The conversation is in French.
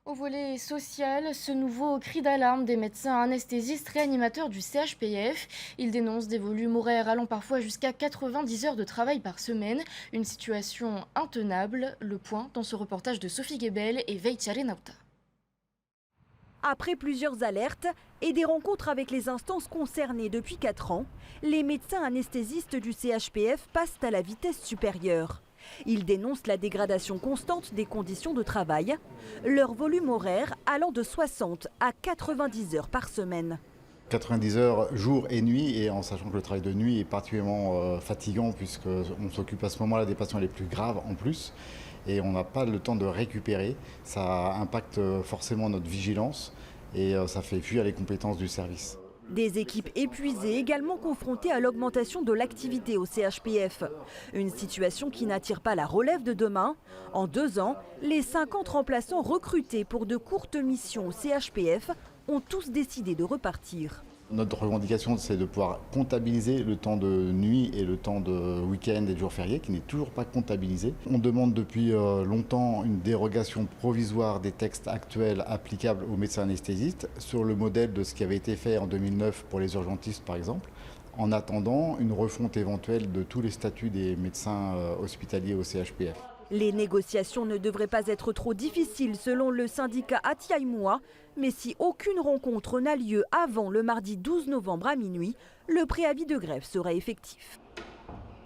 Au volet social, ce nouveau cri d'alarme des médecins anesthésistes réanimateurs du CHPF. Ils dénoncent des volumes horaires allant parfois jusqu'à 90 heures de travail par semaine. Une situation intenable. Le point dans ce reportage de Sophie Gebel et Veitchare Nauta. Après plusieurs alertes et des rencontres avec les instances concernées depuis 4 ans, les médecins anesthésistes du CHPF passent à la vitesse supérieure. Ils dénoncent la dégradation constante des conditions de travail, leur volume horaire allant de 60 à 90 heures par semaine. 90 heures jour et nuit, et en sachant que le travail de nuit est particulièrement fatigant puisqu'on s'occupe à ce moment-là des patients les plus graves en plus et on n'a pas le temps de récupérer. Ça impacte forcément notre vigilance et ça fait fuir les compétences du service. Des équipes épuisées également confrontées à l'augmentation de l'activité au CHPF. Une situation qui n'attire pas la relève de demain. En 2 ans, les 50 remplaçants recrutés pour de courtes missions au CHPF ont tous décidé de repartir. Notre revendication, c'est de pouvoir comptabiliser le temps de nuit et le temps de week-end et de jours fériés, qui n'est toujours pas comptabilisé. On demande depuis longtemps une dérogation provisoire des textes actuels applicables aux médecins anesthésistes, sur le modèle de ce qui avait été fait en 2009 pour les urgentistes par exemple, en attendant une refonte éventuelle de tous les statuts des médecins hospitaliers au CHPF. Les négociations ne devraient pas être trop difficiles selon le syndicat Atiaïmoua, mais si aucune rencontre n'a lieu avant le mardi 12 novembre à minuit, le préavis de grève sera effectif.